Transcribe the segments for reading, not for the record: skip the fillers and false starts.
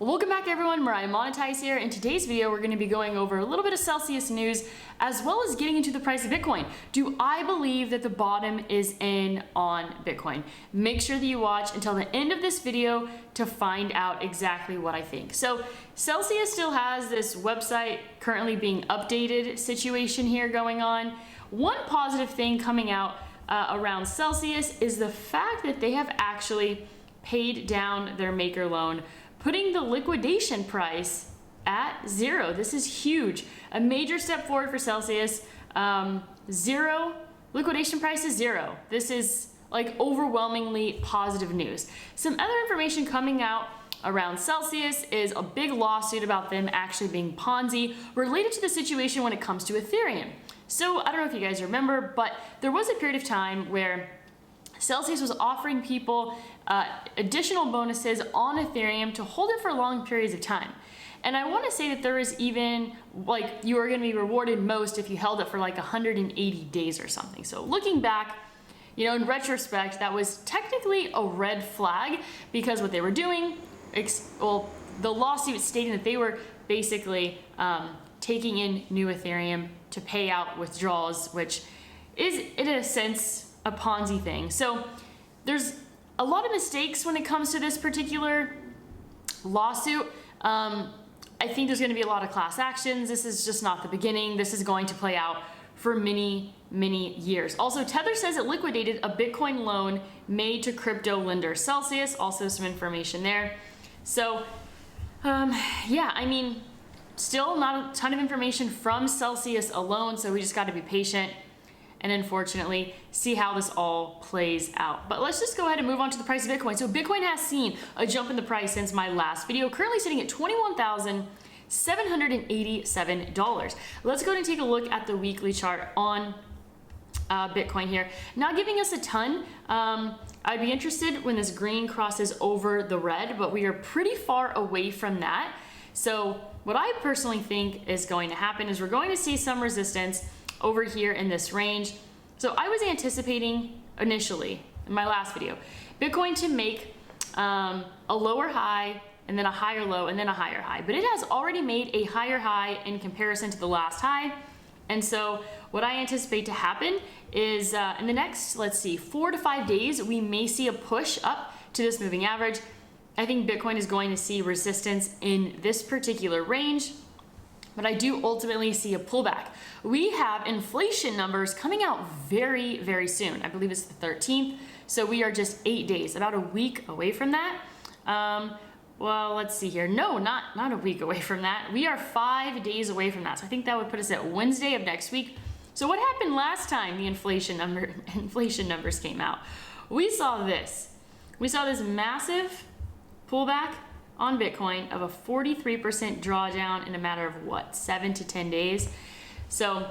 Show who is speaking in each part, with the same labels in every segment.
Speaker 1: Welcome back everyone, Mariah Monetize here. In today's video, we're going to be going over a little bit of Celsius news as well as getting into the price of Bitcoin. Do I believe that the bottom is in on Bitcoin? Make sure that you watch until the end of this video to find out exactly what I think. So Celsius still has this website currently being updated situation here going on. One positive thing coming out around Celsius is the fact that they have actually paid down their maker loan, putting the liquidation price at zero. This is huge. A major step forward for Celsius. Zero, liquidation price is zero. This is like overwhelmingly positive news. Some other information coming out around Celsius is a big lawsuit about them actually being Ponzi related to the situation when it comes to Ethereum. So I don't know if you guys remember, but there was a period of time where Celsius was offering people additional bonuses on Ethereum to hold it for long periods of time. And I want to say that there is even like you are going to be rewarded most if you held it for like 180 days or something. So looking back, you know, in retrospect, that was technically a red flag because what they were doing, well, the lawsuit stating that they were basically taking in new Ethereum to pay out withdrawals, which is in a sense a Ponzi thing. So there's a lot of mistakes when it comes to this particular lawsuit. I think there's going to be a lot of class actions. This is just not the beginning. This is going to play out for many, many years. Also, Tether says it liquidated a Bitcoin loan made to crypto lender Celsius. Also some information there. So yeah, I mean, still not a ton of information from Celsius alone. So we just got to be patient and unfortunately see how this all plays out. But let's just go ahead and move on to the price of Bitcoin. So Bitcoin has seen a jump in the price since my last video, currently sitting at $21,787. Let's go ahead and take a look at the weekly chart on Bitcoin here. Not giving us a ton. I'd be interested when this green crosses over the red, but we are pretty far away from that. So what I personally think is going to happen is we're going to see some resistance over here in this range. So I was anticipating initially in my last video, Bitcoin to make a lower high and then a higher low and then a higher high, but it has already made a higher high in comparison to the last high. And so what I anticipate to happen is in the next, let's see, 4 to 5 days, we may see a push up to this moving average. I think Bitcoin is going to see resistance in this particular range, but I do ultimately see a pullback. We have inflation numbers coming out very, very soon. I believe it's the 13th. So we are just 8 days, about a week away from that. Well, let's see here. No, not a week away from that. We are 5 days away from that. So I think that would put us at Wednesday of next week. So what happened last time the inflation numbers came out? We saw this. We saw this massive pullback on Bitcoin of a 43% drawdown in a matter of what, 7 to 10 days. So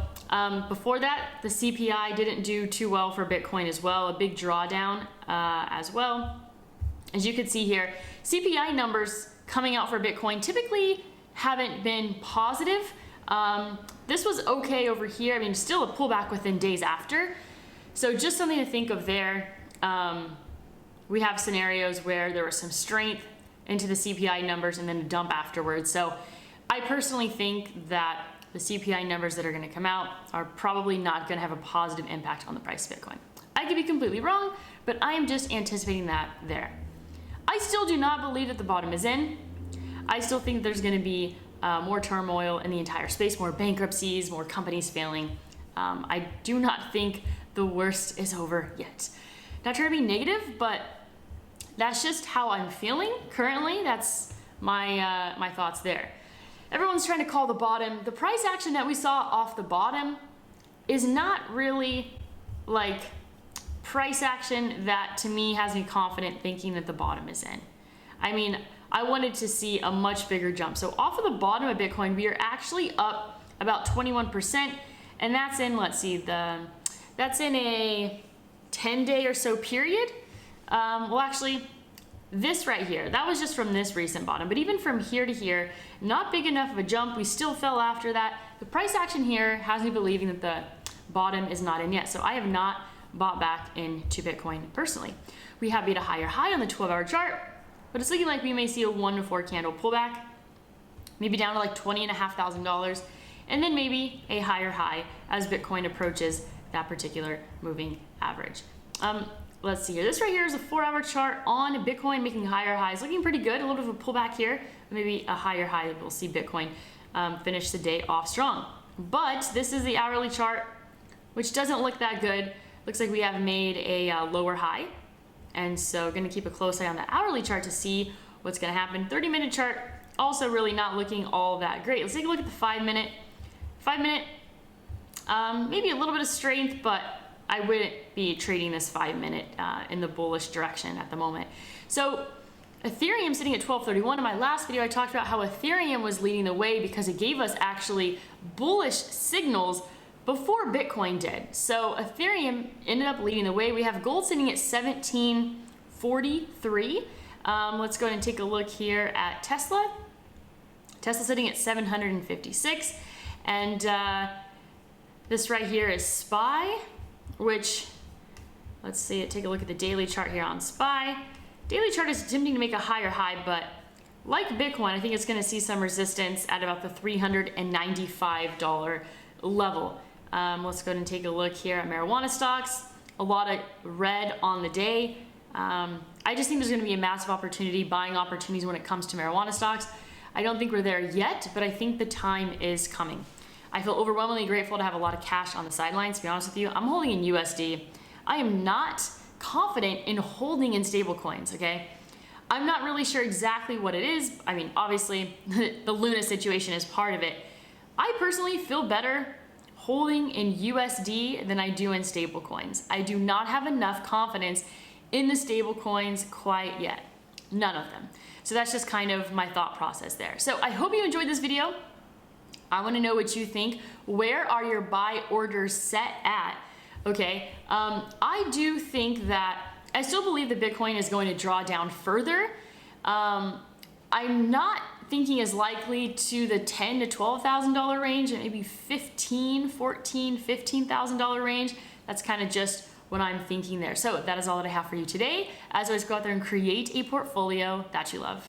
Speaker 1: before that, the CPI didn't do too well for Bitcoin as well, a big drawdown as well. As you can see here, CPI numbers coming out for Bitcoin typically haven't been positive. This was okay over here. I mean, still a pullback within days after. So just something to think of there. We have scenarios where there was some strength into the CPI numbers and then a dump afterwards. So I personally think that the CPI numbers that are going to come out are probably not going to have a positive impact on the price of Bitcoin. I could be completely wrong, but I am just anticipating that there. I still do not believe that the bottom is in. I still think there's going to be more turmoil in the entire space, more bankruptcies, more companies failing. I do not think the worst is over yet. Not trying to be negative, but that's just how I'm feeling currently. That's my my thoughts there. Everyone's trying to call the bottom. The price action that we saw off the bottom is not really like price action that to me has me confident thinking that the bottom is in. I mean, I wanted to see a much bigger jump. So off of the bottom of Bitcoin, we are actually up about 21%, and that's in, let's see, that's in a 10-day or so period. Well, actually, this right here, that was just from this recent bottom, but even from here to here, not big enough of a jump. We still fell after that. The price action here has me believing that the bottom is not in yet. So I have not bought back into Bitcoin personally. We have made a higher high on the 12-hour chart, but it's looking like we may see a 1 to 4 candle pullback, maybe down to like $20,500, and then maybe a higher high as Bitcoin approaches that particular moving average. Let's see here. This right here is a 4-hour chart on Bitcoin making higher highs, looking pretty good. A little bit of a pullback here, maybe a higher high. We'll see Bitcoin finish the day off strong. But this is the hourly chart, which doesn't look that good. Looks like we have made a lower high. And so going to keep a close eye on the hourly chart to see what's going to happen. 30-minute chart, also really not looking all that great. Let's take a look at the 5-minute. 5-minute, maybe a little bit of strength, but I wouldn't be trading this 5-minute in the bullish direction at the moment. So Ethereum sitting at 1231. In my last video, I talked about how Ethereum was leading the way because it gave us actually bullish signals before Bitcoin did. So Ethereum ended up leading the way. We have gold sitting at 1743. Let's go ahead and take a look here at Tesla. Tesla sitting at 756. And this right here is SPY, which, let's see it, take a look at the daily chart here on SPY. Daily chart is attempting to make a higher high, but like Bitcoin, I think it's going to see some resistance at about the $395 level. Let's go ahead and take a look here at marijuana stocks. A lot of red on the day. I just think there's going to be a massive opportunity, buying opportunities when it comes to marijuana stocks. I don't think we're there yet, but I think the time is coming. I feel overwhelmingly grateful to have a lot of cash on the sidelines, to be honest with you. I'm holding in USD. I am not confident in holding in stable coins, okay? I'm not really sure exactly what it is. I mean, obviously, the Luna situation is part of it. I personally feel better holding in USD than I do in stable coins. I do not have enough confidence in the stable coins quite yet. None of them. So that's just kind of my thought process there. So I hope you enjoyed this video. I want to know what you think. Where are your buy orders set at? Okay, I do think that, I still believe that Bitcoin is going to draw down further. I'm not thinking as likely to the $10,000 to $12,000 range, and maybe $15,000, $14,000, $15,000 range. That's kind of just what I'm thinking there. So that is all that I have for you today. As always, go out there and create a portfolio that you love.